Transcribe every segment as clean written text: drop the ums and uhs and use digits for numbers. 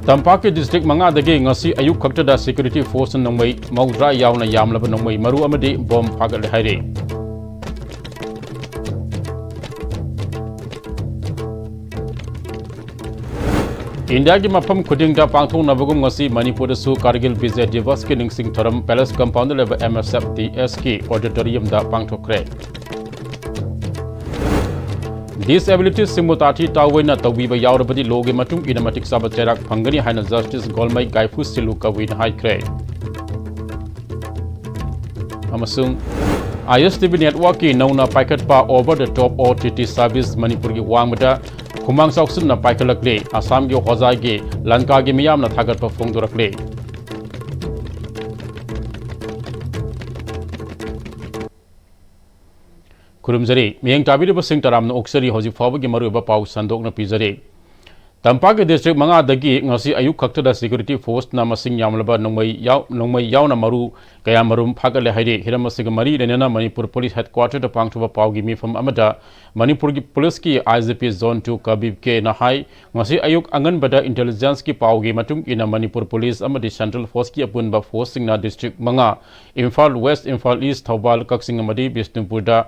Tampak ke distrik mangadagi ngasi ayuk khaktada security force nongmai maudra yauna yamlaba nongmai maru amadi bom phagal haire. India ki mafam khuding da pangthong nabagum ngasi Manipur su Kargil Vijay Divas ki ningsing thoram Palace Compound leba Ms-Istv ki auditorium da pangthokre. Disability simutati tawina tawiba yaurabadi loge matung inamatik sabat cherak phangani haina Justice Golmai Gaifu Silu kawin haikre. Amasung Pm-Istv network ki nauna paikat pa over the top OTT service Manipur ki wangmada Kumang Sauksun na paikalakle Assam ki hozai ki Lanka ki miyam na thagat pa phongdurakle. Kurumjari miyang tabiri basing taram na oksari hoji fawa ki maru ba pau sandok na pizari. Tampak district manga dagi ngasi ayuk khaktada security force na masing yamlaba nongmai yaw na maru kaya marum phagale haire hiramasig mari renana Manipur police headquarter da pangthuba pau gi mifam amada Manipur ki police ki IGP zone 2 kabib ke na hai ngasi ayuk angan bada intelligence ki pau gi matung ina Manipur police amadi central force ki apun ba force sing na district manga Imphal West Imphal East Thobal Kaksing amadi Bishnupur da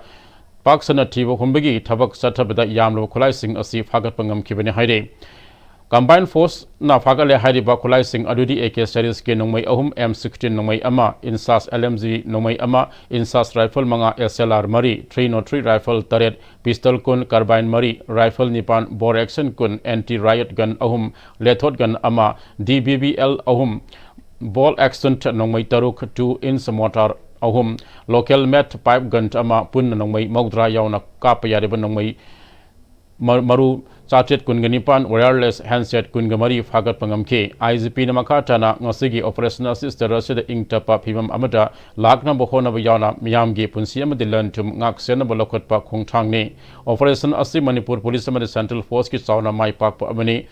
Paksana Tiba Humbagi Tabak Satabada Yamlo Kulai Singh asi Fagat Pangam Kibani Haide. Combined force na Fagale Haide Bakulai Singh Adudi AK series ke Nomai Ahum M16 Nomai Ama Insas LMG Nomai Ama Insas rifle Manga SLR Mari 303 rifle Taret pistol kun carbine Mari rifle Nipan bore action kun anti riot gun Ahum lethot gun Ama DBBL Ahum ball action Nomai Taruk 2-inch mortar Ahum local met pipe gun ama pun nongmai maudra yauna kapaya reba nongmai maru chatret kun ganipan wireless handset kun gamari fagat pangamke IGP na makatana ngasigi operational sister rasida ingtapa phimam amada lakna bohona yauna miyamge punsi amadi lantum ngak sena bolokot pa khongthang ne operation asi Manipur police amadi central force ki sauna mai pak pa amani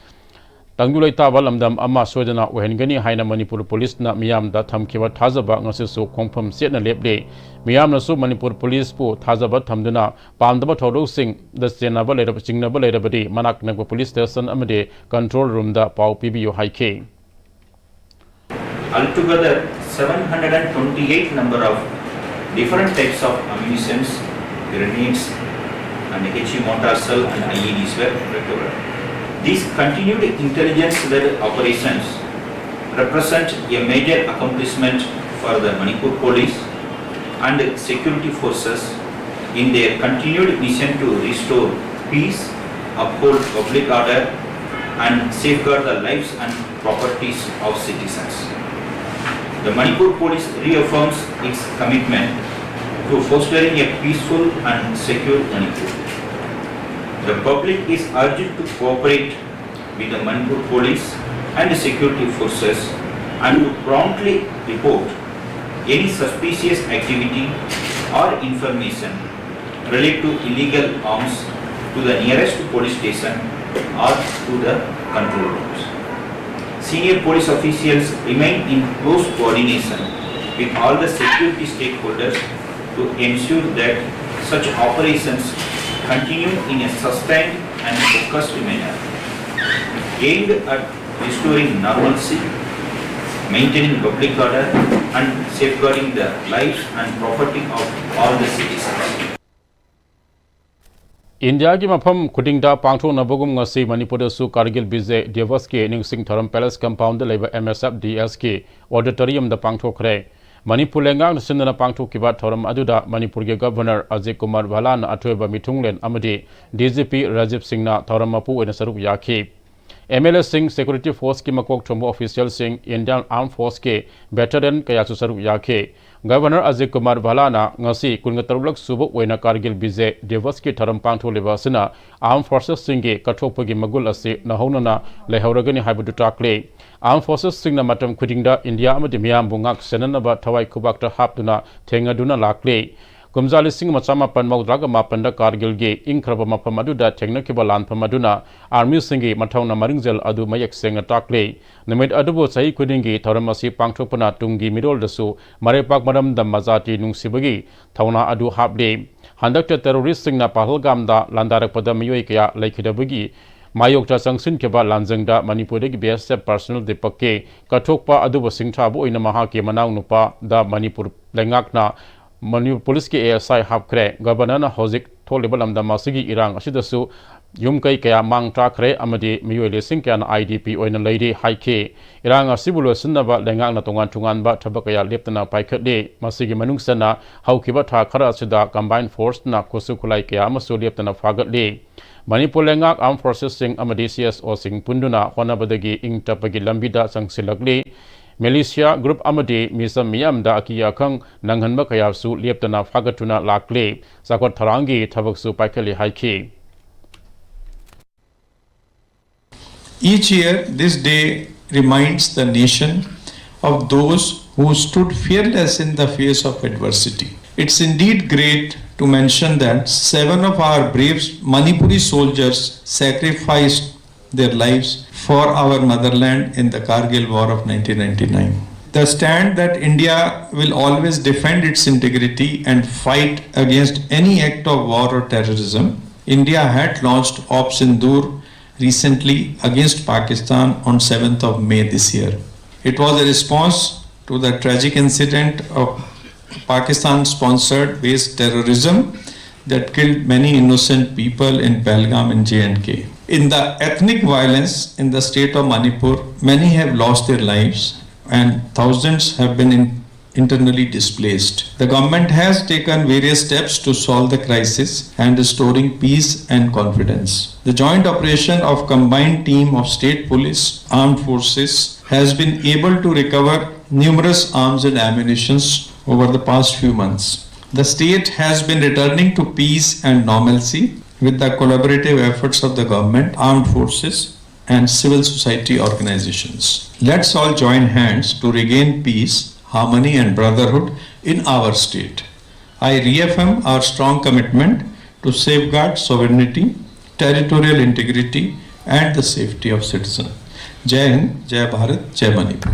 Tangulai tabal amdam ama sojana wahengani haina Manipur police na miyam da thamkiwa thazaba ngase so khongpham set na leple miyam na su Manipur police po thazaba thamduna pamdaba thodo sing da senaba lera chingnaba lera badi manak na police station amade control room da pau pbu haike. Altogether 728 number of different types of ammunitions, grenades and HE mortar cell and IEDs were recovered. These continued intelligence-led operations represent a major accomplishment for the Manipur police and security forces in their continued mission to restore peace, uphold public order and safeguard the lives and properties of citizens. The Manipur police reaffirms its commitment to fostering a peaceful and secure Manipur. The public is urged to cooperate with the Manipur police and the security forces and to promptly report any suspicious activity or information related to illegal arms to the nearest police station or to the control rooms. Senior police officials remain in close coordination with all the security stakeholders to ensure that such operations continue in a sustained and focused manner, aimed at restoring normalcy, maintaining public order and safeguarding the lives and property of all the citizens. India ki mafam khuding da pangthong nabagum ngasi Manipur su Kargil Vijay Divas ke ningsing thoram Palace Compound leba Ms-Istv ke auditorium da pangthokre. Manipur lengang sindana pangthok kiba thoram aduda Manipur ge governor Ajay Kumar Bhalan athoiba mithunglen amadi DGP Rajiv Singh na thoram mapu ena saruk yakhi. MLA Singh security force ki makok thombo official Singh Indian Armed Force ke veteran kaya su saruk yakhi. Governor Ajay Kumar Bhalana ngasi kungatarulak subuk oina Kargil Vijay Divas ki thoram pangthok leba sina Armed Forces Singh ge kathokpagi magul ase nahaunana lehauragani haibudu takle. Armed Forces Singh na matam khudingda India amadi miyam bungak senanaba thawai khubakta haptuna thengaduna lakle. Kumjali Singh machama pan maudraga mapanda Kargil ge ingkraba mapam aduda thengnakiba lanpam aduna Army Singh ge mathauna maringjal adu mayak senga takle. Namit adubo sahi khudingi thoramasi pangthokpana tungi mirol dasu marepak madam da mazati nungsibagi thauna adu hapde. Handakta terrorist Singh na Pahalgam da landarak pada miyoi kaya laikhidabagi मायोक्ता संगसिन के बाद लांजंगदा मणिपुर की BSF personal दीपक के कठोकपा अदुब सिंगथाबु ओइना महा के मनाव नुपा दा Manipur लेंगाकना Manipur police के ASI हापख्रे governor हौजिक थोलेबा lambda मासिगी इरांग असिदसु yum कई कया मांग टाखरे अमदी मियोय लेसिंग क्यान आईडीपी ओइना लेरी हाइके इरांग असिबु लोसनबा लेंगाकना तोंगान टुंगानबा थबक कया लेप्तना पाइखले मासिगी मनुंगसना हौकिबा था खरा असिदा कंबाइन फोर्स ना खुसु खुलाई कया अमसु लेप्तना फागतले मणिपुर लेंगाक आर्म फोर्सेस सिंग अमदी सीएसओ सिंग पुंडुना होनाबदगी इंग टपगी लंबिदा संगसिलगले मिलिशिया ग्रुप अमदी मिसम मियामदा अकिया खंग नंगहनबा कयासु लेप्तना फागतुना लाकले साकोट थरांगी थबकसु पाइखले हाइके Each year, this day reminds the nation of those who stood fearless in the face of adversity. It's indeed great to mention that 7 of our brave Manipuri soldiers sacrificed their lives for our motherland in the Kargil War of 1999. The stand that India will always defend its integrity and fight against any act of war or terrorism. India had launched Op Sindoor recently against Pakistan on 7th of May this year. It was a response to the tragic incident of Pakistan-sponsored based terrorism that killed many innocent people in Pahalgam and J&K. In the ethnic violence in the state of Manipur, many have lost their lives and thousands have been internally displaced. The government has taken various steps to solve the crisis and restoring peace and confidence. The joint operation of combined team of state police, armed forces has been able to recover numerous arms and ammunitions over the past few months. The state has been returning to peace and normalcy with the collaborative efforts of the government, armed forces and civil society organizations. Let's all join hands to regain peace, harmony and brotherhood in our state. I reaffirm our strong commitment to safeguard sovereignty, territorial integrity and the safety of citizens. Jai Hind, Jai Bharat, Jai Manipur.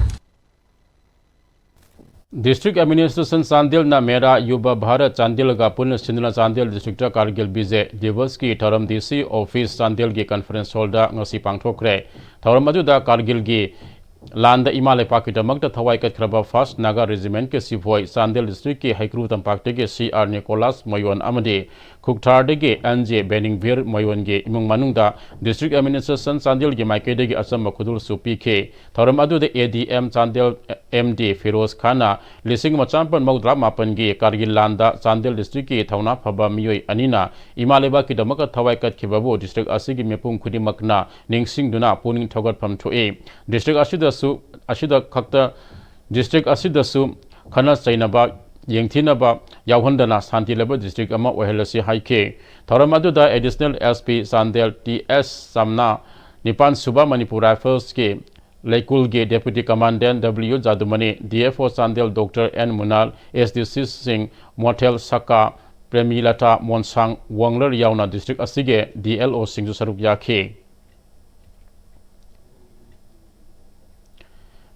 District Administration Chandel na Mera Yuba Bharat Chandel ga Pun Sindhna Chandel District Kargil Bize Divas ki Tharam DC Office Chandel gi Conference Hall da ngasi pangthokre Tharam adu da Kargil gi Landa Imale Pakidamakta Thawai Katkraba First Naga Regiment ke Sivoi Chandel District ki Haikru Tampakte ge CR Nicholas Mayon Amade Kukthar ge Anje Beningvir Mayon ge Imung Manungda District Administration Chandel ge Maikede ge Asam Khudul Supi ke Tharam adu de ADM Chandel MD Firoz Khana Lising Machampan Maudra Mapan ge Kargil Landa Chandel District ki Thauna Phaba Miyoi Anina Imaleba ki Damaka Thawai Katkibabu District Asigi Mepung Kudimakna Ningsing Duna Puning Thogat Pam Thoe District Ashida Kakta District Asidasu Khana Chainaba Yengthinaba Yawhandana Santi Level District Ama Ohelasi Haike Tharamadu da Additional SP Sandel TS Samna Nipan Suba Manipur Rifles ke Laikul ge Deputy Commandant W Jadumani DFO Sandel Dr N Munal SDC Singh Motel Saka Premilata Monsang Wangler Yauna District Asige DLO Singh Saruk Yake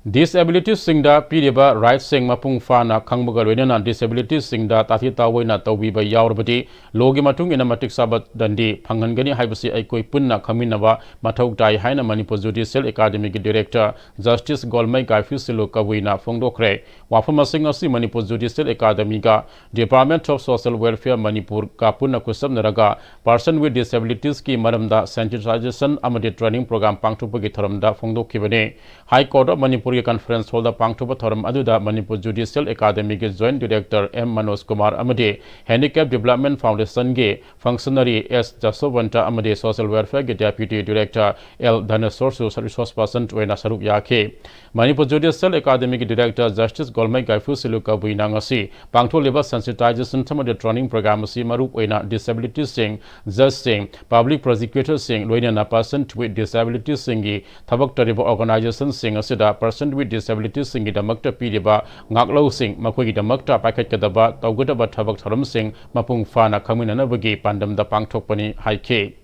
Disabilities Singda Piriba Right Sing Mapung Fana Kangbagalwena Disabilities Singda Tatita Wena Tawiba Yaurbati Logi Matung in a Matic Sabat Dandi Pangangani Hibasi Aikoi Punna Kaminava Matok Dai Haina Manipur Judicial Academic Director Justice Golmai Gaifusilo Kawina Fongdokre Wafama Singasi Manipur Judicial Academica Department of Social Welfare Manipur Kapuna Kusam Naraga Person with Disabilities Ki Maramda Sensitization Amadi Training Program Pangtupagi Tharamda Fongdokivane High Court of Manipur Conference holder Pangtuba Thoram Aduda Manipur Judicial Academy ke Joint Director M Manoj Kumar Amade Handicap Development Foundation ge Functionary S Jasovanta Amade Social Welfare ge Deputy Director L Dhanasor Resource Person Wena Sarup Yake Manipur Judicial Academy ke Director Justice Golmai Gaifu Siluka Buinangasi Pangtu Labor Sensitization Tamade Training Program si Marup Wena Disability Sing Judge Sing Public Prosecutor Sing Loina Person with Disability Singi Thabak Tariba Organization Sing Asida Person with disabilities Singi Damakta Piriba Ngaklo Sing Makogi Damakta Packet Kadaba Tauguda Tabak Tharam Sing Mapung Fana Kamina Bagi Pandam the Pangtokpani Haike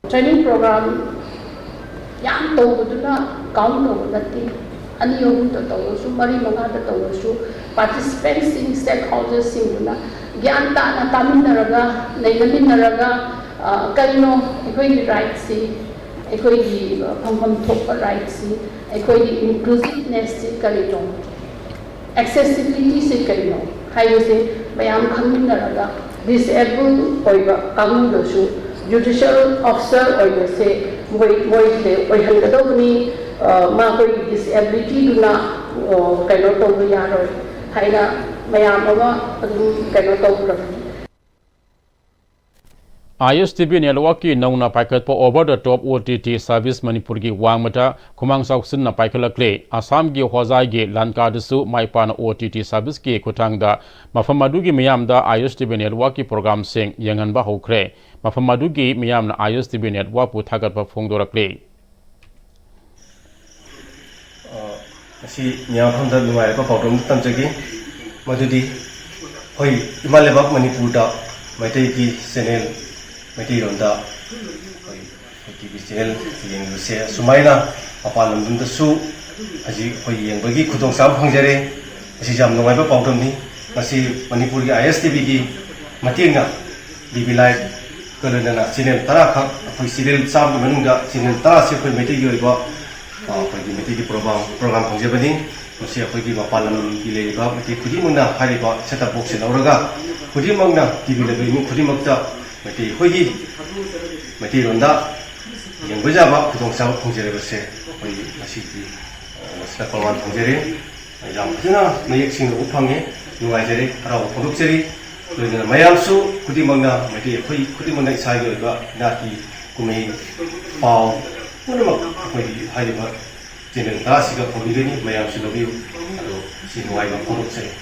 Training program Yang Toguduna Kauno Nati Aniyom Tosu Mari Mangada Tosu participants in stakeholders Singuna Gyanta Taminaraga Nagaminaraga ꯀꯔꯤꯅꯣ ꯑꯩꯈꯣꯏꯒꯤ ꯔꯥꯏꯠꯁꯤ ꯑꯩꯈꯣꯏꯒꯤ ꯐꯪꯐꯝ ꯊꯣꯛꯄ ꯔꯥꯏꯠꯁꯤ ꯑꯩꯈꯣꯏꯒꯤ ꯏꯟꯀ꯭ꯂꯨꯁꯤꯚꯅꯦꯁꯁꯤ ꯀꯔꯤꯅꯣ ꯑꯦꯛꯁꯦꯁꯤꯕꯤꯂꯤꯇꯤꯁꯤ ꯀꯔꯤꯅꯣ ꯍꯥꯏꯕꯁꯦ ꯃꯌꯥꯝ ꯈꯪꯃꯤꯟꯅꯔꯒ ꯗꯤꯁꯑꯦꯕꯜ ꯑꯣꯏꯕ ꯀꯥꯡꯕꯨꯗꯁꯨ ꯖꯨꯗꯤꯁꯤꯌꯦꯜ ꯑꯣꯐꯤꯁꯔ ꯑꯣꯏꯕꯁꯦ ꯃꯣꯏꯁꯦ ꯑꯣꯏꯍꯟꯒꯗꯧꯕꯅꯤ ꯃꯈꯣꯏꯒꯤ ꯗꯤꯁꯑꯦꯕꯤꯂꯤꯇꯤꯗꯨꯅ ꯀꯩꯅꯣ ꯇꯧꯕ ꯌꯥꯔꯣꯏ ꯍꯥꯏꯅ ꯃꯌꯥꯝ ꯑꯃ ꯑꯗꯨꯝ ꯀꯩꯅꯣ ꯇꯧꯈ꯭ꯔꯕꯅꯤ ISTV network ki nauna paikat po over the top OTT service Manipur ki wangmata khumang sauksin na paikhalakle Assam gi hozai gi lanka dasu maipana OTT service ki khutangda mafamadu gi miyamda ISTV network ki program sing yangan ba hokre mafamadu gi miyamna ISTV network pu thagat ba phongdorakle asi miyam phangda nuai ba pawdom tamjagi madudi hoi imalebak Manipur da maitai ki channel Mati ronda, TV channel yang se sumaina apa lamdun tesu, aji koi yang bagi kudong sam pangjare, aji jam nongai ba pawdom ni, masih Manipur ki ISTV ki mati nga, TV live kalau na channel tara kak, koi serial sam menungga channel tara se koi mati ki ba, koi ki mati ki program pangjare bani, masih koi ki apa lam ki le ba, mati kudi mangna hari ba set up box na oraga, kudi mangna TV le bani kudi magta Mati hoigi mati ronda yang berjaba kudong saw pengjere bese hoigi masih di masih kawan pengjere yang betina naik sing upangnya nuai jere arau produk jere dengan mayam su kudi mangna mati hoigi kudi mangna saya juga nati kumei pau mana mak hoigi hari ba jenis nasi ka pemilih ni mayam su lebih atau si nuai ba produk jere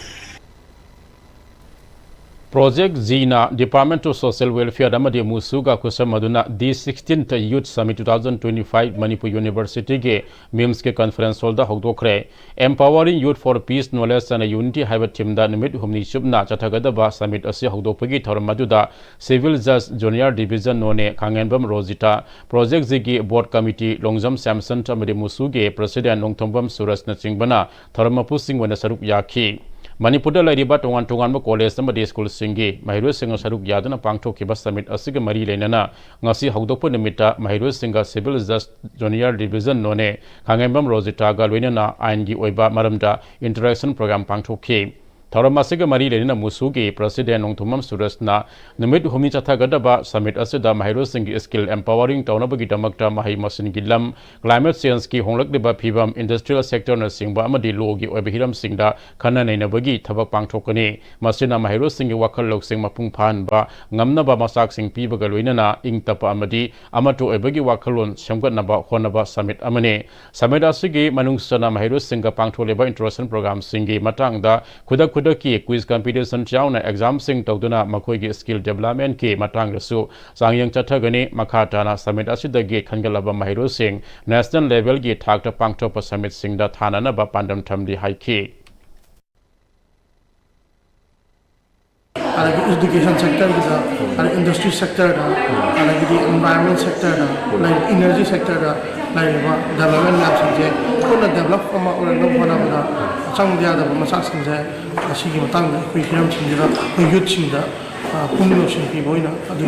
Project Zina Department of Social Welfare Amadi Musuga Kusamaduna D16th Youth Summit 2025 Manipur University ke MIMS ke conference hall da hogdokre Empowering Youth for Peace Knowledge and Unity haiba team da nimit humni subna chathagada ba summit ase hogdopagi thormaduda Civil Judge Junior Division none Kangenbam Rosita Project Zigi Board Committee Longjam Samson Amadi Musuge President Nongthombam Suras na chingbana thormapu sing wana sarup yakhi Manipur da lairiba tongan ba college amadi school singi mahiru singa saruk yadana pangthokkiba summit asiga mari leinana ngasi hogdokpa nimita mahiru singa Civil Judge Junior Division none Khangembam Rosita ga loinana aingi oiba maramda interaction program pangthokki Tharamasiga mari lenina Musugi President Nongthomam Surasna Namit Humi Chathagadaba Summit Asida Mahiru Singi Skill Empowering Taunabagi Damakta Mahi Masin Gilam Climate Change Ki Honglak Deba Phibam Industrial Sector na Singba Amadi Logi Obihiram Singda Khana Nainabagi Thabak Pangthokani Masina Mahiru Singi Wakhal Lok Sing Mapung Phan ba Ngamna ba Masak Sing Pibaga Loinana Ingtapa Amadi Amato Ebagi Wakhalon Shamgatnaba Honaba Summit Amane Summit Asigi Manungsana Mahiru Singa Pangtholeba Interaction Program Singi Matangda Kudak Kudaki quiz competition chauna exam sing tawduna makhoi skill development ki matang rasu sangyang chathagani makhatana summit asida ge khangalaba mahiru sing national level gi thakta pangthopa summit singda thanana ba pandam thamdi haiki education sector the industry sector the environment sector like energy sector like development labs all develop from all the sang dia da masak singja asigi matang koi hiram chinjira koi youth chinda kumno shinpi boina adu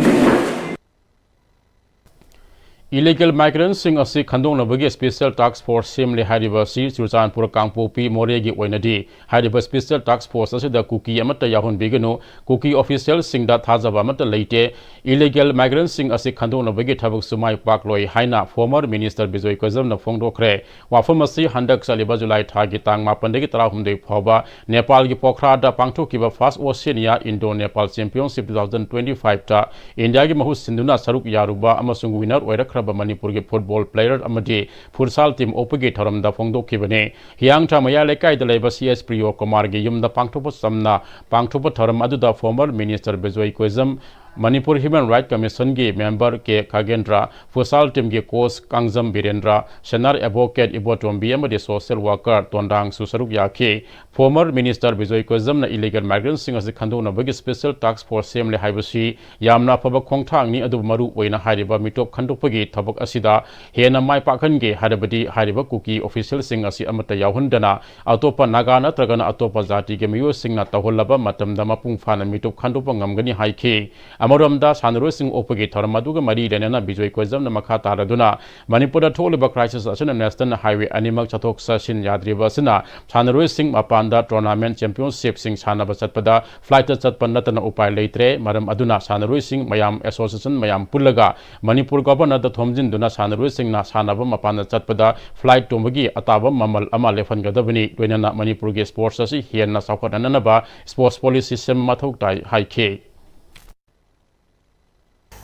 Illegal migrants sing asi khandong nabagi special task force simli hariba si Churchanpur Kangpopi Moregi oinadi hariba special task force asida cookie amata yahon bigano cookie official singda thajaba amata leite illegal migrants sing asi khandong nabagi thabuk sumai pakloi haina former minister Bijoy Kozam na phongdokre wafam asi handak saliba July thagi tang mapandegi 13 phoba Nepal gi Pokhara da pangthokiba first Oceania Indo Nepal Championship 2025 ta India gi mahus sinduna saruk yaruba amasung winner oirak Manipur ke football player amadi futsal team opagi thoram da phongdokhibane hiang tha maya lekai da leba CS Priyo Kumar ge yum da pangthopa samna pangthopa thoram adu da former minister Bijoy Kozam Manipur Human Rights Commission के member के Kagendra futsal team के coach Kangjam Birendra senior advocate Ibotombi amadi social worker Tondang Susaruk yakhe former minister Bijoy Kozam na illegal migrants sing asi khandona bagi special task force semle haibasi yamna phaba khongthang ni adu maru oina hariba mitop khandopagi thabak asida hena mai pakhan ge harabadi hariba cookie official sing asi amata yahundana atopa naga natragana atopa jati ge miyo sing na tahollaba matamda mapung phana mitop khandopa ngamgani haikhe Amoromda Sanarosing Opagi Toramaduga Mari Renana Bijay Kozam Makata Raduna Manipur Toliba crisis Asana National Highway Animal Chatok Sashin Yadri Vasina Sanarosing Mapanda Tournament Championship Sing Sanaba Satpada Flight Satpanatana Upai Latre Madam Aduna Sanarosing Mayam Association Mayam Pulaga Manipur Governor the Thomjin Duna Sanarosing Na Sanaba Mapanda Satpada Flight Tomagi Ataba Mamal Ama Lefan Gadavani Wenana Manipur Sports Asi Hiena Sakot Ananaba Sports Policy System Matok High K.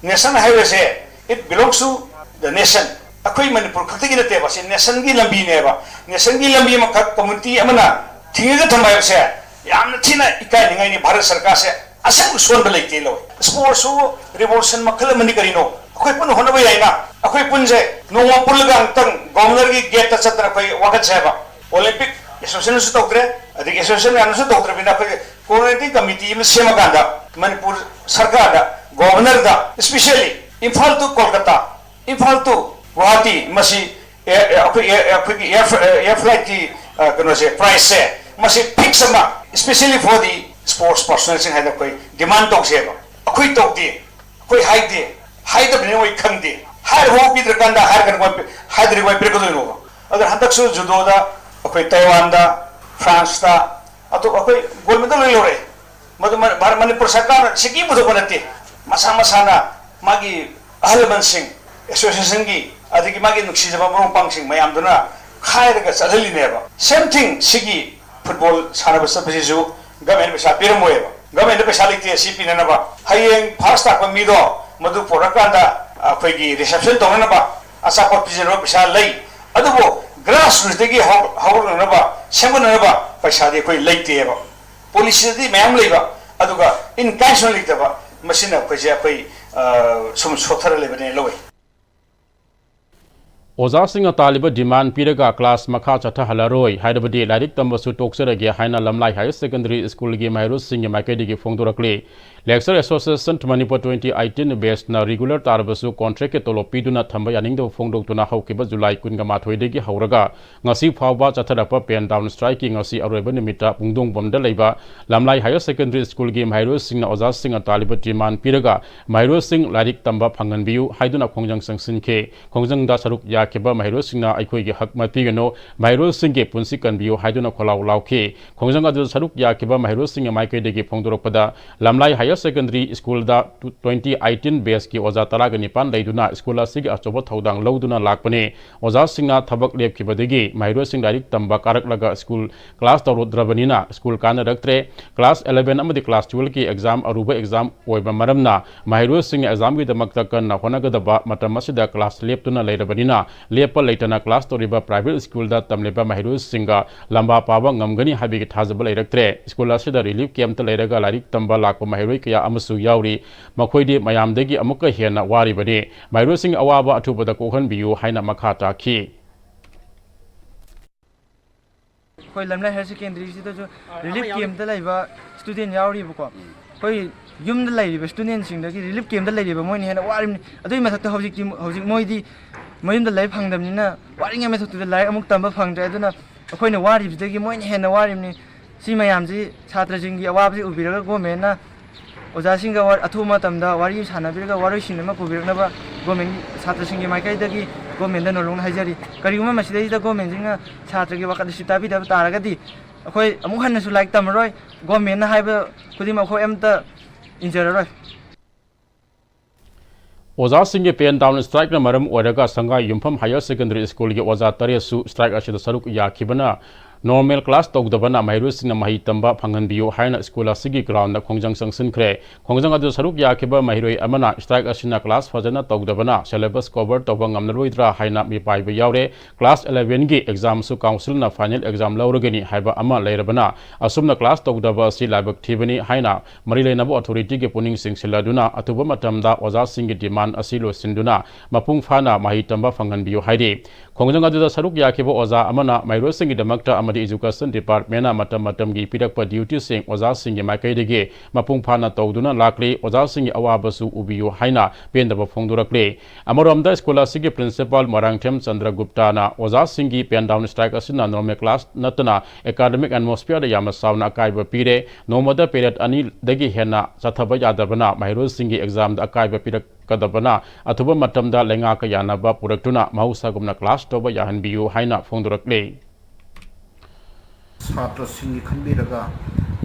National highway say it belongs to the nation. Akoi Manipur khati gina teba se nation gi lambi neba. Nation gi lambi makhat community amana thinga thamai se yamna thina ikai ningai ni Bharat Sarkar se asang son ba leite lo. Sports revolution makhal mani karino. Akoi pun hona ba yaina. Akoi pun je nongwa pulga tang governor gi gate ta chatra koi wakat seba. Olympic association su tokre adik association ya su tokre bina koi coordinating committee me sema ganda Manipur Sarkar da Governor da, especially Imphal to Kolkata, Imphal to Guwahati, masi air flight ki price se, masi fix sama, especially for the sports personnel sing hada koi demand tok se ba, koi tok di, koi high di, high da bine koi khang di, high ho pi drakanda high kan koi high dri koi preko do no. Agar hadak su judo da, koi Taiwan da, France da, atau koi gold medal lo re, madu Manipur Sarkar siki budo banati. Masa-masana magi ahalaman sing association gi adigi magi nuksijaba mong pangsing mayam duna khairaga chadali neba same thing sigi football sanaba sapasisu gamen pesa piramoeba gamen pesa likte CP nanaba hayeng first ta mi do madu porakanda akhoi reception tonganaba asa ko pijero pesa lei adubo grassroots degi hawrnaba semgunaba pesa de koi leiteba police di mayam leiba aduga in cash likdaba machine ko je koi sum sothar lebane loi Oza Singh Taliba demand Piraga class Makha Chatha Halaroi, Hyderabadi, Ladik Tambasu Toksaragi, Haina Lamlai Higher Secondary School Game Hirus Singh Makedi Fongdurakli, Lecture Association to Manipur 2018 based na regular Tarbasu contract Tolopiduna Tamba Yaning Fongdok to Nahokiba July Kungamatwedigi Hauraga, Nasi Pava Chatarapa Pen down striking Nasi Araban Mita Pungdung Bomdaleva, Lamlai Higher Secondary School Game Hirus Singh Oza Singh Taliba demand Piraga, Mahirus Singh Ladik Tamba Pangan View, Haiduna Kongjang Sangsinke, Kongjang Dasaruk Ya Kiba Mahiro Singh na Aikoi Hak Matigano, Mahiro Singh Punsi can view Haiduna Kolau Lauke, Kongjanga Saruk Ya Kiba Mahiro Singh Maike de Pongdoropada, Lamlai Higher Secondary School da 2018 base ki Oza Taragani Pan Laiduna, School Sig Achobo Taudang Lauduna Lakpane, Oza Singh Tabak Lep Kibadegi, Mahiro Singh Darik Tamba Karaklaga School Class Taro Drabanina, School Kana Raktre, Class 11 Amadi Class 12 ki exam Aruba exam Oiba Maramna, Mahiro Singh exam with the Maktakan Honagadaba Matamasida class Leptuna Laidabanina. Lepa Laitana class to riba private school da tamleba Mahirus Singa Lamba Pava Ngamgani Habig Hazable Electre, School Asida relief camp to Lega Larik Tamba Lako Mahirika Amasu Yauri, Makoidi Mayam Degi Amuka Hiena Wari Bade, Mahirusing Awaba Atuba the Kohan Biu, Haina Makata Ki. Lamla Higher Secondary relief camp the Lava student Yauri Buko. Yum the lady, students in the relief camp the lady, but when he had a warm, I do method to housing Moidi. Moyim the life hung them Nina, warring a method to the light among Tamba Hung Dreduna, a coin of warriors, they give one hand a warring. See my amzi, Satrajing, Yawabi, Ubira, Gomena, Ozasinga, Atuma Tamda, Warriors, Hanabiga, Warriors in the Makubirnava, Gomen, Satrajing, Makai, Gomen, no long Hazari, Karima Masida, Gomen, Satragi, Wakashitabi, Taragadi, a quite a Muhammad who like Tamaroy, Gomen, Hyber, Kudima, Emta, Injera. Oza Singh Pen down strike na Maram Oraga Sanga Yumpam Higher Secondary School ge Oza Taresu strike Ashida Saruk Yakibana normal class talk the Bana Mahirus in a Mahitamba Pangan Bio Hina School Sigi ground the Kongjang Sangsin Kre, Kongjang Adu Saruk Yakiba Mahiroi Amana strike Ashina class Fazana talk the Bana syllabus covered Tobang Amnaruidra Hina Mi Pai Yaure class 11 gi exam su council na final exam Lauragani Haiba Ama Lairabana Asumna class talk the Basi Labak Tibani Hina Marile Nabu authority ge puning sing siladuna Atuba Matamda Oza Singh demand Asilo Sinduna Mapung Fana Mahitamba Fangan Bio Haide Kongjang Adu Saruk Yakiba Oza Amana Mahiro Singh Damakta amadi education department na matam gi pirakpa duty sing oza sing makai dege mapung phana tawduna lakli oza sing awabasu ubiyu haina pendaba phongdurakle amaramda school asigi principal marangthem chandragupta na oza sing gi pen down strike asina normal class natana academic atmosphere da yamna sauna kaiba pire nomada period ani dagi hena sathaba yadabana mahiro sing gi exam da kaiba pirak kadabana athuba matamda lenga ka yanaba puraktuna mahusa gumna class toba yahanbiyu haina phongdurakle छात्र सिंह खनबीरगा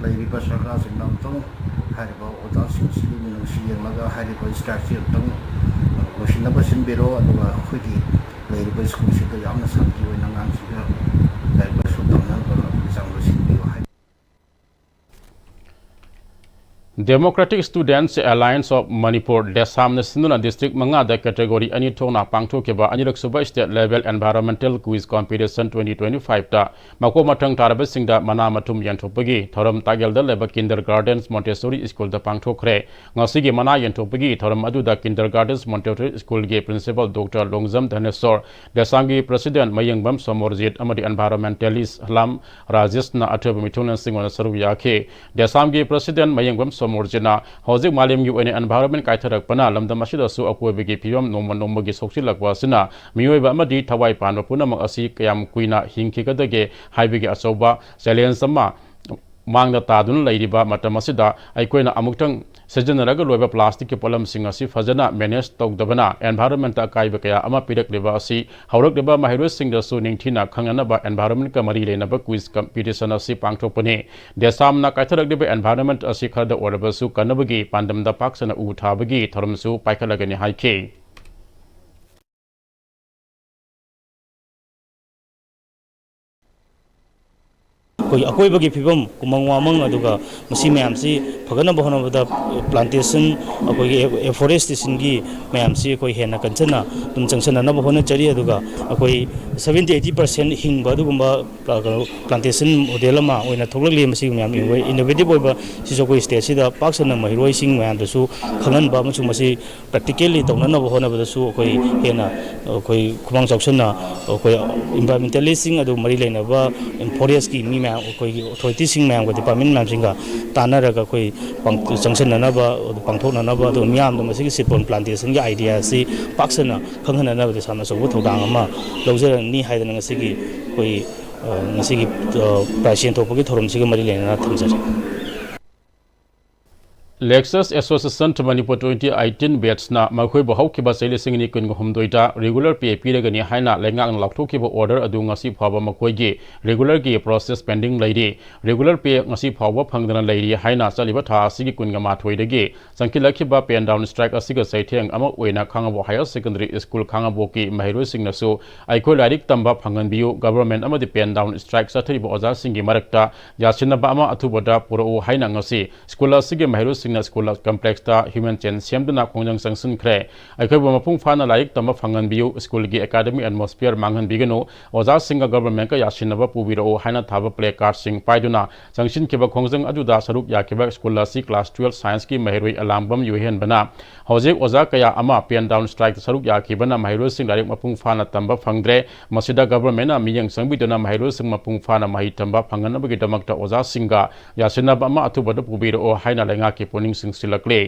लैरिबा सरकार सिंगम तंग हारिबा ओजा Singh Singh सियंगलागा हारिबा structure तंग लोसिनबा सिनबेरो अदुगा खुगी लैरिबा school सिदा यामना शांति ओइना ngang सिगा लैरिबा सुतमना बरा जांगलो सिंबियो हाय Democratic Students Alliance of Manipur Desam Sinuna District Mangada category ani thongna pangthokeba anirak suba state level environmental quiz competition 2025 ta mako mathang taraba singda mana mathum yanthopagi thoram tagelda leba kindergartens Montessori school da pangthokre ngasi gi mana yanthopagi thoram adu da kindergartens Montessori school ge principal Dr. Longjam Dhanesor Desangi president Mayangbam Somorjit amadi environmentalist Halam Rajesh na athob mithunan singona saru yakhe Desamgi president Mayangbam Somorjina hojik malim gi oine environment kaitharak pana lamdam asida su akoibegi phiyom nomma gi soksilakwa sina miyoiba amadi thawai panba punamang asi kayam kuina hingkhigadage haibegi asoba challenge sama mangda tadun lairiba matam asida aikoina amuktang sejanaraga loiba plastic ke polam sing asi fajana manage tawdabana environment ta kaiba kaya ama pirak leba asi haurak leba mahiro sing da su ningthina khangana ba environment ka mari lena ba quiz competition asi pangthopane desam na kaitharak leba environment asi khada oraba su kanabagi pandam da paksana u thabagi thoram su paikhalagani haike अकोइबगी फिबम कुमंग वामंग अदुगा Masih ma'am C फगना बहनबदा plantation अकोइ afforestation की ma'am सी कोई हेना कंचना तुम junction ना बहन चरी अदुगा अकोइ 70-80% हिंग अदुगुंबा plantation model मा ओइना थोगलले मसी ma'am इनोवे innovative ओइबा सिसो कोइ stage सिदा पाक्सना महिरोइ सिंग मैम दसु खगन बा मसु मसी प्रैक्टिकली तौनना बहनबदसु अकोइ हेना अकोइ खुमांग चौसना अकोइ एनवायरमेंटलिस्ट सिंग अदु मरि लेनबा फॉरेस्ट की मी मैम कोई अथॉरिटी सिंग मैम को डिपार्टमेंट मैम सिंगा तानरगा कोई जंक्शननबा पांथोकननबा दो मियाम दो मसिग सिपोन प्लांटेशन की आइडिया सि पाक्सना खंगननबा सामना सबो थौदांग अमा लौजरनी हाइदन ngasi कोई ngasi प्राइसेन थोपगी थोरम सिग मरि लेना थमजरे Lexus Association to Manipur 2018 batch na makhoi bo haukiba sele singni kun humdoita regular pay piragani haina lengang lakthokiba order adu ngasi phaba makhoi gi regular gi process pending lairi regular pay ngasi phaba phangdana lairi haina chaliba tha asigi kun ga mathoi dagi sankilakhiba pen down strike asiga saitheng ama oina khangabo higher secondary school khangabo ki mahiro singna su aikhoi larik tamba phangan biu government amadi pen down strike sathriba oja singi marakta yasinaba ama athuboda puro haina ngasi school asigi mahiro na school complex ta human chain semduna khongjang sangsun khre aikhoba mapung phana laik tamba phangan biu school gi academic atmosphere manghan bigano oja singa government ka yasinaba pubiro haina thaba play card sing paiduna sangsin kiba khongjang ajuda saruk yakiba school si class 12 science ki mahiroi alambam yuhen bana hojek oja kaya ama pen down strike saruk yakibana mahiro sing laik mapung phana tamba phangdre masida government na miyang sangbiduna mahiro sing mapung phana mahi tamba phanganaba gi damakta oja singa yasinaba ama athubada pubiro haina lenga ki ning sing silakle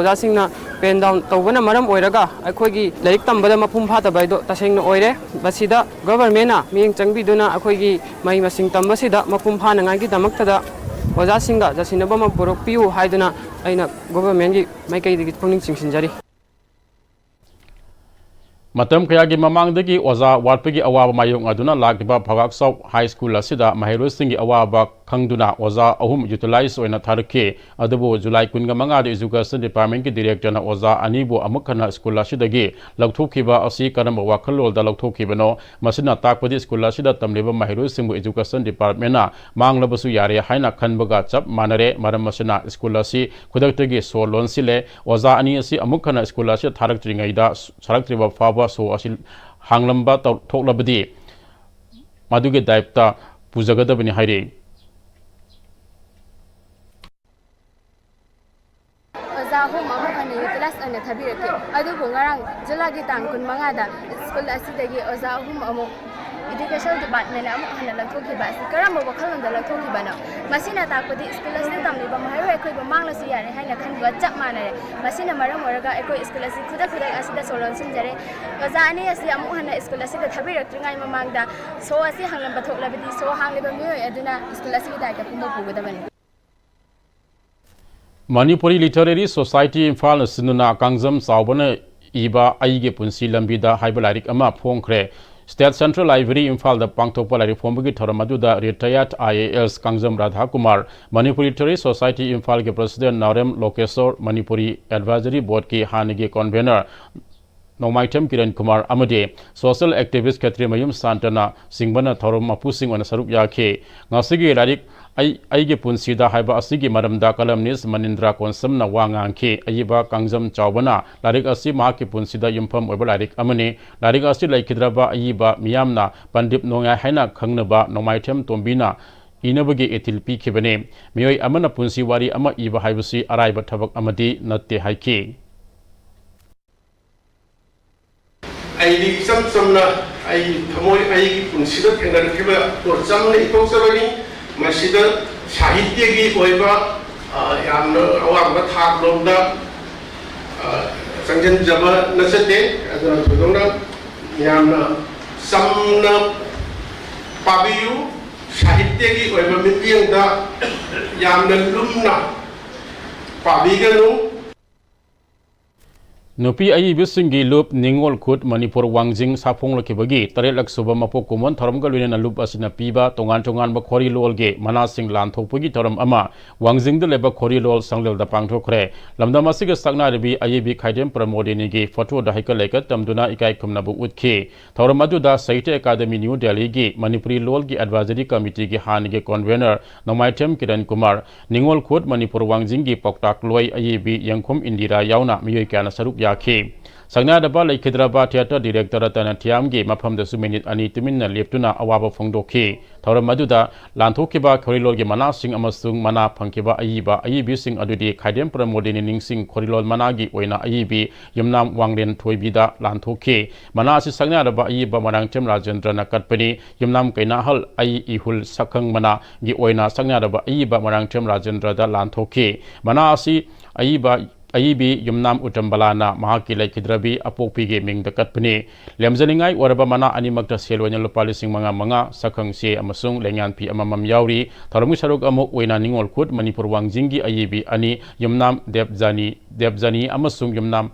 oja singna pen down tawbana maram oiraga akhoi laik tambada mapum pha tabai do tasengna oire basida government na miyeng changbiduna akhoi mai masing tamba sida mapum pha na ngai gi damaktada oja singa jasinaba ma borok piu haiduna aina government gi mai kai gi pungning singsinjari matam kaya gi mamangdagi oza watpagi awaba mayong aduna lagiba phagak sau high school asida mahiro singi awaba khangduna oza ahum utilize oina tharke adubo july kunga manga education department ki director na oza anibo amukhana school asidagi lakthokiba asi karamba wakhalol da lakthokhibano masina takpadi school asida tamleba mahiro singbu education department na manglabasu yare haina khanbaga chap manare maram masina school asi khudaktagi solon sile oza ani asi amukhana school asi tharaktringaida saraktriba faba so asil hanglamba thoklabadi maduge daipta pujagadabani haire oza ho mama khane utilize ane thabirake adubu ngarang Julai tang kun mangada school asidagi oza ahum amuk education department amuk hana lathokhiba karamba wakhalonda lathokhiba na masina takpadi school asida tamliba mahai ekhoi ba manglasu yare haina khanba chap manare masina maram oraga ekhoi school asi khuda asida solon sinjare oza ani asi amuk hana school asida thabirakringai mamangda so asi hanglam bathoklabadi so hangliba miyoi aduna school asida daika pumo pugadabani Manipuri Literary Society Imphal Sinuna Kangjam Saubana Iba Aige Punsi Lambida Hybelarik Ama Phongkre State Central Library Imphal the Pangtokpa Lari Phombugi Thoramadu retired IAS Kangjam Radha Kumar Manipuri Literary Society Imphal ke President Narem Lokesor Manipuri Advisory Board ke Hanige Convener Nomaitem Kiran Kumar Amade Social Activist Katri Mayum Santana Singbana Thorom Mapu Singh on Sarup Yake Ngasigi Larik Aige Punsida Haiba Asigi Madamda Kalamnis Manindra Konsam na Wanganke Ayiba Kangjam Chawbana Larik Asi Mahaki Punsida Yumpam Webalarik Amane Larik Asi Laikidraba Ayiba Miyamna Pandip Noya Haina Kangnaba Nomaitem Tombina Inabagi Etilpi Kibane Miyoi Amana Punsi Wari Ama Iba Haibusi Araiba Tabak Amadi Natte Haike I some I Tamoy I consider and give a some little Masida Sahitya Oiva Yamno Awamba Taglonda Sanjan Java Nasate as a Tudona Yamna Samna Pabiu Sahitya Oiva Mipianda Yamna Lumna Pabigano Nupi ayi bisingi loop ningol kut Manipur Wangjing Sapong Lakibagi, Tarelak Suba Mapokumon, Toramgalwin and Loop Asina Piba, Tongan Bakori Lolge, Manasing Land Topugi Toram Ama, Wangjing the Leba Kori Lol Sanglil the Pangtokre, Lamdamasiga Stagna Rebi Ayibi Kaidem Pramodinigi, Foto the Hikaleka, Tamduna Ikai Kumnabu Utke, Toramadu da Saite Academy New Delhi Gi, Manipuri Lolgi Advisory Committee Gi Hanige Convener, Nomaitem Kiran Kumar, Ningol kut Manipur Wangjingi Poktak Loy Ayibi Yankum Indira Yauna, Miyakana Sarup Yake. Sagna Daba Lake Kidraba Theatre Director Tanatiamgi, Mapam the Suminit Anitimin and Leptuna Awaba Fongdoke, Tauramaduda, Lantokiba, Korilog Manasing Amasung Mana Pankiba Ayiba, Ayibi Sing Adudi, Kaidem Pramodin Sing Korilol Managi, Oina Ayibi, Yumnam Wangren Toibida, Lantoke, Manasi Sagna Daba Ayiba Marangtem Rajendra Nakatpani, Yumnam Kainahal, Ayi Ihul Sakang Mana, Gi Oina Sagna Daba Ayiba Marangtem Rajendra Lantoke, Manasi Ayiba. Ayibi Yumnam Utambalana Mahaki Kidrabi Apopige Ming the Katpani Lemzaningai Waraba Mana Animakta Selwanya Lopalising Manga Sakang Se Amasung Lengan Pi Amam Yauri Taramu Saruk Amok Wena Ningol Kut Manipur Wangjingi Ayibi Ani Yumnam Debzani Amasung Yumnam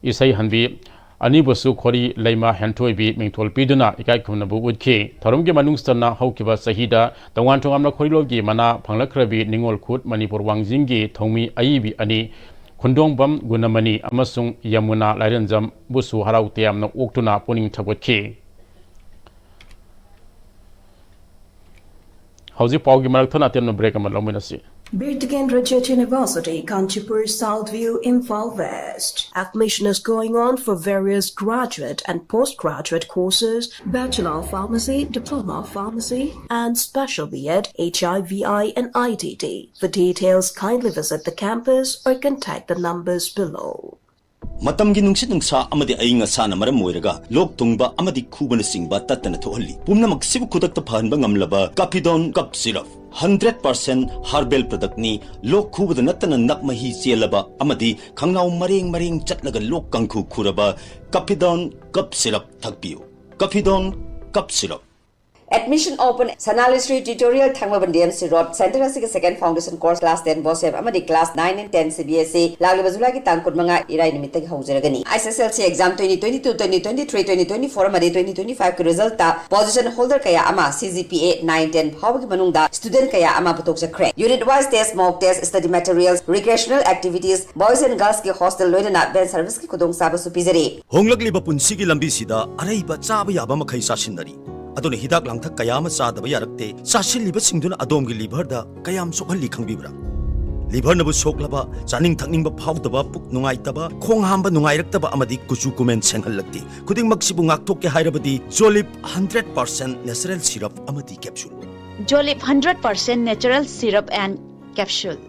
Isai Hanbi Ani Basu Kori Laima Hantoibi Mingtol Piduna Ikai Kumnabu Udke Tarumgi Manungstana Haukiba Sahida the one to Amna Korilogi Mana Panglakrabi Ningol Kut Manipur Wangjingi Tomi Ayibi Ani Kundong Bam Gunamani Amasung Yamuna Larenjam Busu Harautiam no Uktuna Puning Tabutke How's the Paugi Marathon at the break of Malaminasi? Birtigan Rajat University, Kanchipur, Southview, Imphal West. Admission is going on for various graduate and postgraduate courses, Bachelor of Pharmacy, Diploma of Pharmacy, and Special B.Ed, HIVI and ITT. For details, kindly visit the campus or contact the numbers below. Matamgi nungsit nungsa amadi ayinga sana maram moiraga lok tungba amadi khubana singba tatana thohalli pumna maksibu khudakta phanba ngamlaba Capidon cup syrup 100% herbal product ni lok khubada natana nakmahi chelaba amadi khangnau mareng chatlaga lok kangkhu khuraba Capidon cup syrup thakpiu Capidon cup syrup Admission open Sanali Street Tutorial Thangmaban DMC Road Center Asig second foundation course class 10 Boseb Amadi class 9 and 10 CBSE Lagli Bazula ki tangkut mga irai nimitag haujaragani SSLC exam 2022 2023 2024 Amadi 2025 ki result ta position holder kaya ama CGPA 9 10 hawagi manungda student kaya ama putok sakre unit wise test mock test study materials recreational activities boys and girls ki hostel loidana ben service ki kudong saba supizari honglagli ba punsigi lambi sida arai ba chaba yaba makhai sasinari aduna hidak langthak kayama sadaba yarakte sasilliba singduna adomgi liver da kayam sokhalli khangbibra liver nabu soklaba chaning thakning ba phawdaba puk nungai taba khong hamba nungai raktaba amadi kuchu kumen senghallakti kuding maksibu ngakthok ke hairabadi Jolip 100% natural syrup amadi capsule Jolip 100% natural syrup and capsule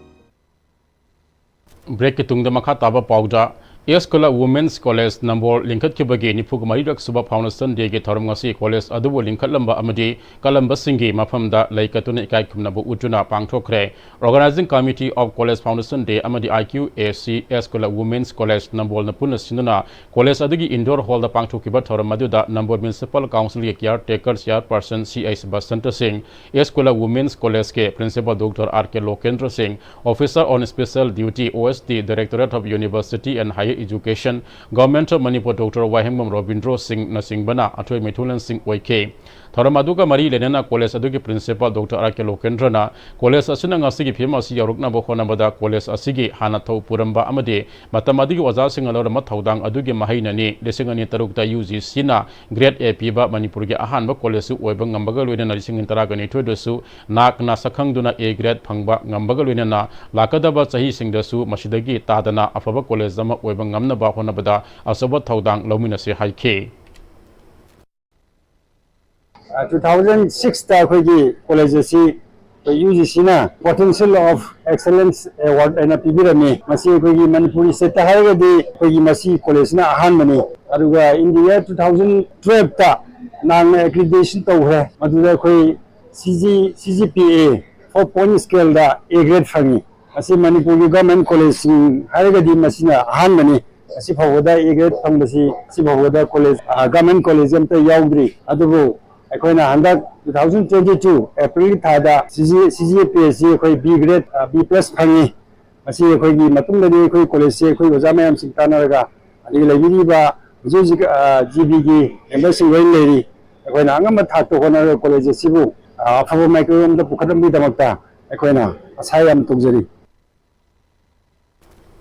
Break ki tungda makha taba pauda Eskola Women's College number linkat ke bagi ni pug mari rak suba foundation de ge thoram ngasi college adubo linkat lamba amadi kalamba singi mafamda laikatuna ikai kumna bu utuna pangthokre organizing committee of college foundation de amadi IQAC Eskola Women's College number na puna sinuna college adigi indoor hall da pangthokiba thoram maduda number municipal council ge caretaker chairperson CIS Basanta Singh Eskola Women's College ke principal Dr. RK Lokendra Singh officer on special duty OSD Directorate of University and Higher Education Government of Manipur Dr. Wahengmam Robindro Singh Nasingbana Atoi Mithulan Singh Oike Thoramaduga Mari Lenena College Adugi Principal Dr. Arke Lokendrana College Asina Ngasigi Pm-Istv Yarukna Bokhona Bada College Asigi Hanathau Puramba Amade Matamadigi Waza Singalor Mathaudang Adugi Mahainani Desingani Tarukta UGC na Grade A Piba Manipurgi Ahanba College Oibang Ngambaga Luina Singin Taragani Tudosu Nakna Sakhangduna A Grade Phangba Ngambaga Luina Lakadaba Sahi Singdasu Mashidagi Tadana Afaba College Zama Oibang Ngamna Bahona Bada Asaba Thaudang Lomina Se Haike 2006 ta khoi college si UGC na potential of excellence award and pibirami masi khoi Manipuri state ta hai di khoi masi college na ahan mani aduga India 2012 ta nang accreditation to hai maduda khoi CGPA 4 point scale da A grade phangi masi Manipuri government college hai di masi na ahan mani asi phawada A grade phangbasi si phawada college government college am ta yaudri adugo Akoina handak 2022 April thada CGPAC koi B grade B plus phangi masi koi gi matung lani koi college se koi oja mayam sing tanaraga ani laibiri ba huji GB gi embassy wai leri akoina angam tha to hona college sibu afabo microom da pukhatam bi damakta akoina asayam tujari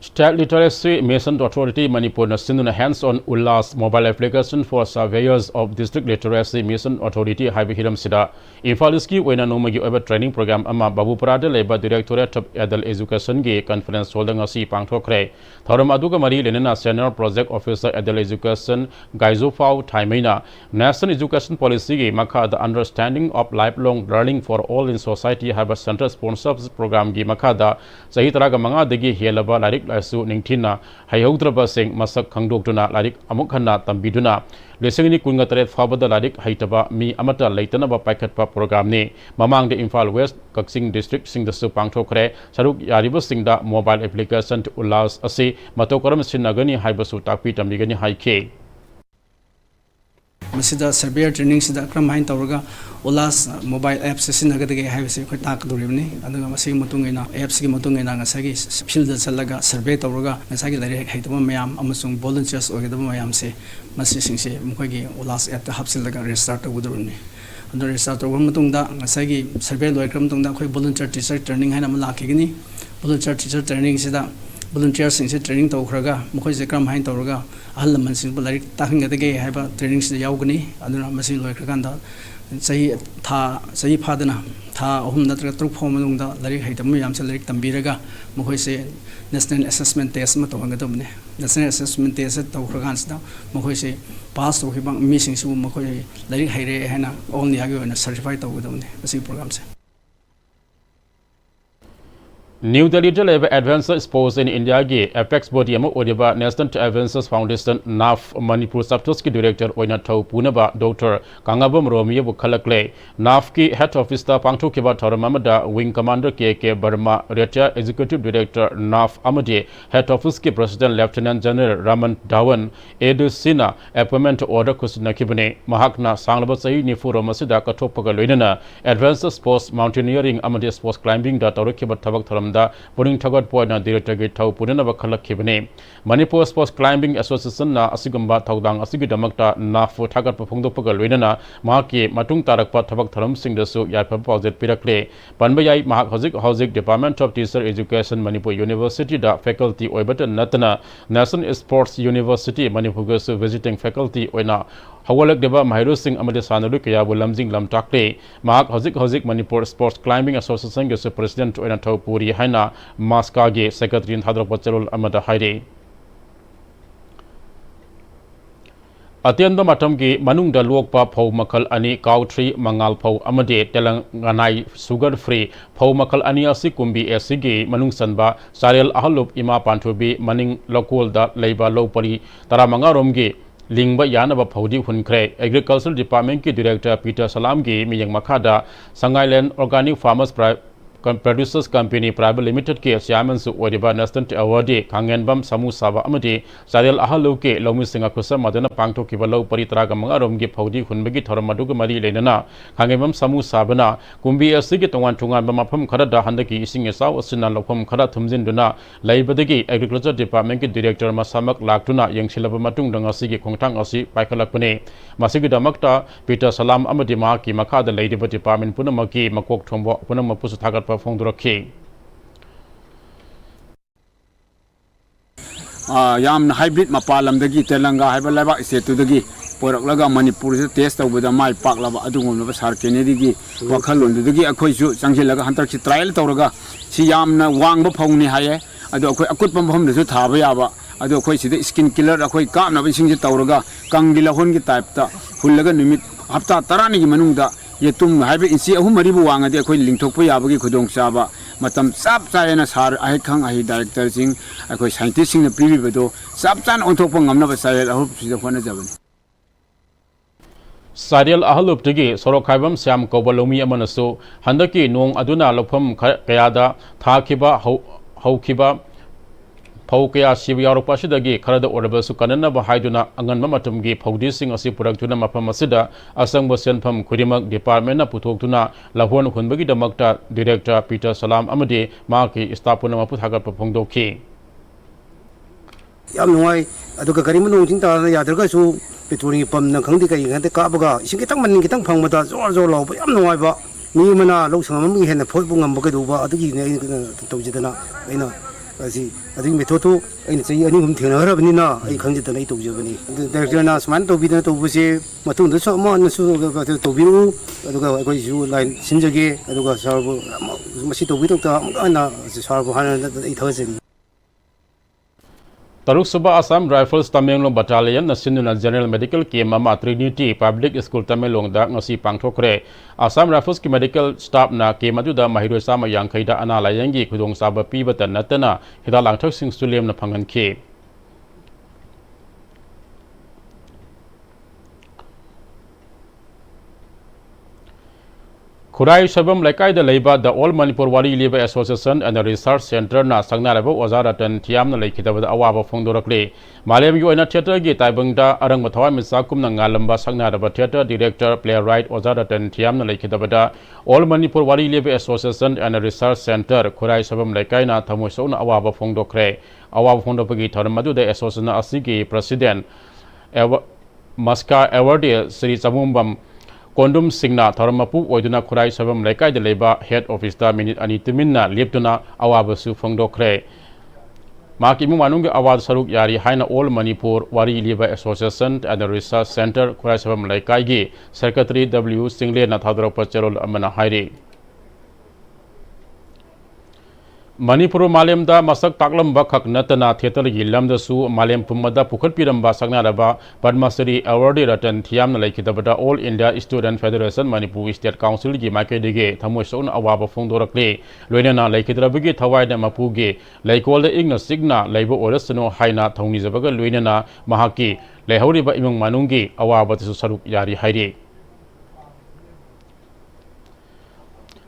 State Literacy Mission Authority Manipur na sinduna hands-on Ullas mobile application for surveyors of District Literacy Mission Authority Haibi Hiram Sida Infaliski wena nomagi oba training program ama Babupurada leba Directorate of Adult Education ge conference holding ngasi pangthokre thoram aduga mari lenena senior project officer Adult Education Gaizo Fau Thaimena National Education Policy ge makha the understanding of lifelong learning for all in society have a center sponsors program ge makha da sahi taraga manga degi helaba larik Asu Ningtina, Hayaudraba Singh, Masak Kangdokuna, Ladik Amukhana, Tambiduna, Lesingini Kungatare, Fabada Ladik, Haitaba, Mi Amata, Laitanaba Pakatpa program ni, Mamang the Imphal West, Kaksing District, Sing the Supang Tokre, Saruk Yaribu Sing the mobile application to Ulas Asi, Matokaram Sinagani, Haibasu Tapi, Tamigani Haike. Masida surveyor training sida kram hain tawraga Ulas mobile apps sinagade haibse khoi tak duribni aduga masi mutungena apps gi mutungena ngasagi field da chalaga survey tawraga ngasagi lare haitaba mayam amasung volunteers ogedaba mayam se masi singse mukhogi Ulas app ta hapsilaga restart tawudurni ando restart tawba mutungda ngasagi survey loikram tungda khoi volunteer teacher training haina malakigini volunteer teacher training sida volunteers sing training tawkhraga mukhoi se kram hain tawraga ahal man sing larik takhingade haiba training se yaugani aduna masi loikraganda sahi phadana tha ahum natra truk phom manungda larik haitam yam se larik tambiraga mukhoi se national assessment test ma tawangedamne national assessment test tawkhragan sida mukhoi se pass tawkhibang mi sing su mukhoi larik haire hena only hagi na certify tawgedamne masi program se New Delhi Lab Advances Sports in India ge Apex Body ama Odiba National Advances Foundation NAF Manipur Subtoski Director Oina Thau Punaba Dr. Kangabam Romeo Bukhalakle NAF ki Head Office ta Pangtho Kiba Thoramamada Wing Commander KK Burma Retired Executive Director NAF Amade Head Office ki President Lieutenant General Raman Dhawan Edu Sina Appointment Order Kusna Kibane Mahakna Sanglaba Sahi Nifuro Masida Katopaga Loinana Advances Sports Mountaineering Amade Sports Climbing da Torokiba Tabak Thoram da Puring Tagat Point na Director Gate Thau Purana Bakhalak Kibane Manipur Sports Climbing Association na Asigamba Thaudang Asigidamakta Nafu Tagat Pungdo Pagal Winana Maki Matung Tarakpa Tabak Tharam Singh Dasu Yapa Pauset Pirakle Panbayai Mahak Hozik Department of Teacher Education Manipur University da Faculty Oibatan Natana National Sports University Manipur Gasu Visiting Faculty Oina Hawalak Deba Mahiru Singh Amade Sanalu Kaya Lamjing Lam Takle Mahak Hozik Manipur Sports Climbing Association Gasu President Oina Thau Puri Haina Maskage Secretary in Hadrapat Cherul Amada Haide अत्यंत मतम की मनुंग दा लोकपा फौ मखल अनि काउट्री मंगाल फौ अमदे तेलंगानाई sugar free फौ मखल अनि असि कुंबी एसिगी मनुंग सनबा सारेल अहलुप इमा पांथुबी मनिंग लोकोल दा लेबा लोपरी तरामंगा रोमगी लिंगबा यानबा फौदी हुनख्रे एग्रीकल्चर डिपार्टमेंट की डायरेक्टर पीटर सलाम की मियंग मखादा Sangailand organic farmers producers company private limited के चेयरमैन ओरिबा नेशनल अवार्डी कांगेनबम समूह साबा अमदी सारेल अहलु के लौमिसिंग खुस मदन पांगथोकिबा लौ परि तरागा मंगारोमगी फौदी हुनबगी थरम मदुग मरी लेनना कांगेनबम समूह साबना कुंबी असि के तोंगान थुंगान मफम खरदा हंदकी इसिंग एसाव असिना लौफम खरा थुमजिनदुना लैबदगी एग्रीकल्चर डिपार्टमेंट के डायरेक्टर मसामक लाक्तुना यंगसिलब मतुंग दंगसि के खोंगथांग असि पाइखलकपने मसिगिदमक्ता पीटर सलाम अमदी मा की मखादा लैदिबा डिपार्टमेंट पुनमकी मकोक थोंबो पुनम पुसु थागत फोंदुरखी याम हाइब्रिड मपालमदगी तेलंगा हाइबा लेबा स्टेटुदगी पोरकलगा मणिपुर से टेस्ट तौबदा माइ पाकलाबा अदुगुमलबा सार केनेडीगी वखलोंदुदगी अखोइसु चंगसिलगा हंतरसि ट्रायल तौरगा सि यामना वांगबा फौनी हाये अदु अखोइ अकुटपम भमदसु थाबा याबा अदु अखोइ सिदे स्किन किलर अखोइ कामनाबा इसिंगि तौरगा कंगिला होनगी टाइपता हुल्लगा निमित हप्ता 10 नि मनुंगदा ये तुम हाइबे इंची अहुम मरीबु वांगदे अखोइ लिंथोकपा याबगी खुदोंग चाबा मतम चाप चायना सार अहे खंग अहि डायरेक्टर सिंग अखोइ साइंटिस्ट सिंग प्रिबिबदो चाप चान ओंथोकपा ngamnaba सायल अहु सिदा होना जबनी सारियल अहलुपतगी सोरोखाइबम श्याम कौबलोमी अमनसु हंदकी नोंग अदुना लोफम कयादा थाखिबा हौखिबा फौ कया सिब यारोपासिदगी खरद ओरबसु कननबा हाइदुना अंगनबा मतमगी फौदीसिंग असि पुरक्तुना मफम असिदा असंगबो सेनफम खुदिमक डिपार्टमेंटना पुथोक्तुना लहोन हुनबगी दमक्ता डायरेक्टर पीटर सलाम अमदे माकी स्टाफुना मपु थागत फोंदोखी याम नुवाई अदुगा करिम नोंजिंग ता यादरगासु पेट्रोलिंग पंप न खंगदि कई ngante काबगा इसिंग कितंग मन कितंग फंगबदा जोर जोर लाव याम नुवाइबा मी मना लौसंग ममी हेन फोइबु ngamba गदुबा अदुगी ने तौजिदना अइना असी अदुगी मेथोतो अइना चई अनि हुम थेनहरबनिना अइ खंजिदना अइ तौजबनी डायरेक्टरना स्मान तौबिदना तौबसे मतुंद सम नसु तौबिरु अदुगा अखोइसु लाइन सिनजगे अदुगा सरबु मसी तौबिदोक्ता अना सरबु हाना अइ थगजनि तरुक सुबह असम राइफल्स तमेंगलों बटालियन नसिनुना जनरल मेडिकल कैम्प अमा ट्रिनिटी पब्लिक स्कूल तमेंगलोंदा ngasi पांगथोखरे असम राइफल्स की मेडिकल स्टाफ ना कैम्प अदुदा महिरोय सामा यांखैदा अना लायंगी खुदोंग साबा पीबता नतना हिदा लांथक सिंग सुलेमना फंगनखे खुराई सबम लेकाई द लेबा the all Manipur Wari Leba association and research centre ना संगनारबो ओजा रतन थियामना लेखिदबद अवाबा फोंदोरकले मालेमगी ओइना थिएटर गी ताइबंगदा अरंग मथवा मिसा कुमना ngalamba संगनारबा theatre director playwright Oja Ratan थियामना लेखिदबदा all Manipur Wari Leba association and research centre Khurai Sabam Leikai ना थमोसौना अवाबा फोंदोखरे अवाबा फोंदोपगी थरमदु द एसोसिएशन असिगी प्रेसिडेंट मस्का एवर्डी श्री चमुंबम कोंडुम सिंगना थरमपु ओइदुना खुराई सबम लेकाई द लेबा हेड ऑफिस दा मिनिट अनि तुमिनना लेप्तुना अवाबसु फोंदोखरे माकी मुमानुंग आवाज सरुक यारी हाइना all Manipur Wari Leba association and research centre Khurai Sabam Leikai गी सेक्रेटरी डब्ल्यू सिंगले ना थादरप चेरोल अमना हाइरे मणिपुर मालेमदा मसक ताकलम्बा खक नतना थिएटर की लमदसु मालेम पुमदा पुखत पिरंबा सकनारबा पद्मश्री अवार्डी रतन थियामना लेखिदबदा all India student federation Manipur state council की माइकेदिगे थमोसौन अवाबा फोंदोरकले लोइनना लेखिदरबगी थवाइना मपुगे लेकोल इग्न सिग्ना लेबो ओरसनो हाइना थौनिजबगा लोइनना महाकी लेहौरिबा इमुंग मानुंगी अवाबदसु सरुक यारी हाइरे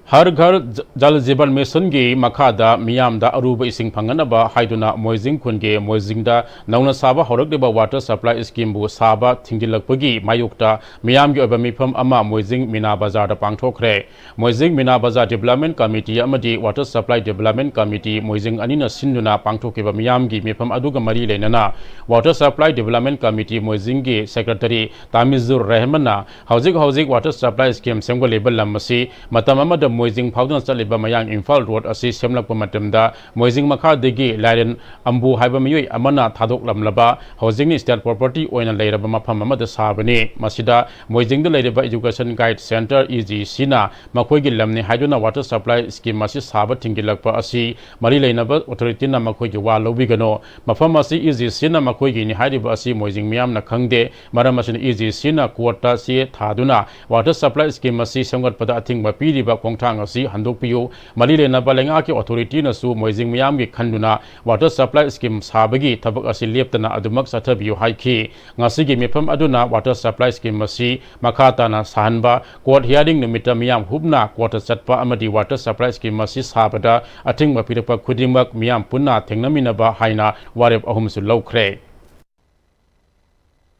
हर घर जल जीवन मिशन की मखादा मियामदा अरूब इसिंग फंगनबा हाइदुना मोइजिंग खुनगे मोइजिंगदा नौना साबा हौरकदेबा वाटर सप्लाई स्कीम बु साबा थिंगिलकपगी मायुक्ता मियामगी ओबा मिफम अमा मोइजिंग मीना बाजार दा पांगथोखरे मोइजिंग मीना बाजार डेवलपमेंट कमिटी अमदी water supply development committee Moijing अनिना सिन्नुना पांगथोकेबा मियामगी मिफम अदुगा मरी लेनना water supply development committee Moijing की सेक्रेटरी तामिजुर रहमानना हौजिक वाटर सप्लाई स्कीम सेंगो लेबल लमसी मतम अमदा मोइजिंग फाउदन चलिबा मयांग इम्फाल रोड असी सेमलकपा मतमदा मोइजिंग मखादगी लायरन अंबु हाइबा मियोय अमना थादोकलमलबा हाउसिंग स्टेट प्रॉपर्टी ओइना लेरबा मफम अमदा साबने मसिदा मोइजिंग द लेरबा एजुकेशन गाइड सेंटर EGC ना मखोइगी लमने हाइदोना वाटर सप्लाई स्कीम मसी साबा थिंगिलकपा असी मरी लेनबा ऑथोरिटी ना मखोइगी वा लौबिगनो मफम असी EGC ना मखोइगी नि हाइदिबा असी मोइजिंग मियाम ना खंगदे मरम असिन EGC ना कोर्टा से थादुना वाटर सप्लाई स्कीम असी संगतपदा अथिंगबा पीरिबा खोंगथांग असी हंदोकपियो मरी लेनबा लेंगा के ऑथोरिटी नसु मोइजिंग मियाम गी खंडुना वाटर सप्लाई स्कीम साबगी थबक असी लेप्तना अदुमक सथबियो हाइखी ngasi मिफम अदुना वाटर सप्लाई स्कीम असी मखाताना साहनबा कोर्ट हियरिंग निमित्त मियाम हुबना कोर्ट चटपा अमदी वाटर सप्लाई स्कीम असी साबदा अथिंगबा पिरपा खुदिमक मियाम पुन्ना थेंगनमिनबा हाइना वारेप अहुमसु लौख्रे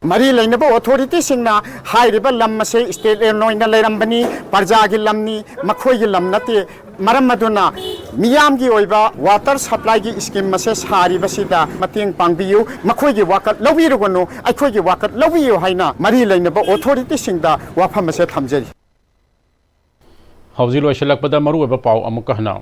मरी लेनब ऑथोरिटी सिंगना हाइरिबा लम से स्टेट नोइना लेरंबनी प्रजागी लमनी मखोइगी लम नते मरम मदुना मियाम की ओइबा वाटर सप्लाई की स्कीम मसे सारिबसिदा मतेंग पांगबियु मखोइगी वाकत लौबिरुगनु अखोइगी वाकत लौबियु हाइना मरी लेनब ऑथोरिटी सिंगदा वाफम मसे थमजरी हौजी लोइसलकपदा मरुअबा पाउ अमुक हना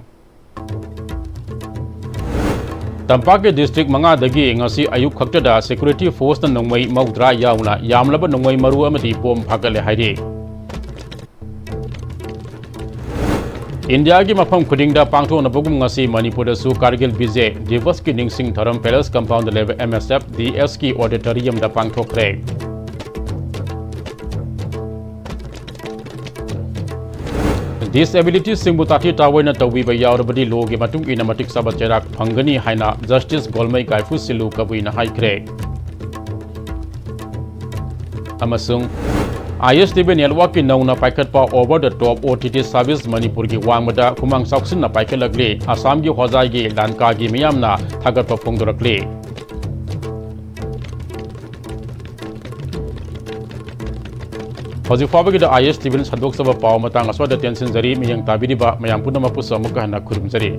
तंपाक के district मंगादगी ngasi ayuk khaktada security force na nongmai maudra yauna yamlaba nongmai maru amadi bom phagale hairi India ki mafam khudingda pangtho na bogum ngasi Manipur da su Kargil Vijay Divas ki ningsing tharam palace compound level MSF DS ki auditorium da pangthokre Disability Singbutati Tawina Tawiba Yaurabadi Logi Matung in a Matik Sabacherak Pangani Haina Justice Golmai Kaifu Silu Kabuina Haikre Amasung ISTV Nelwaki Nauna Paikatpa over the top OTT service Manipur ki Wangmada Kumang Saksin na Paikalagli Assam ki Hozai Lanka ki Miyamna Hagatpa Pungdurakli Hauji fawa gida ISTV sadok saba paw matang aswada tension jari miyang tabiriba mayang punama pusa muka hana kurum jari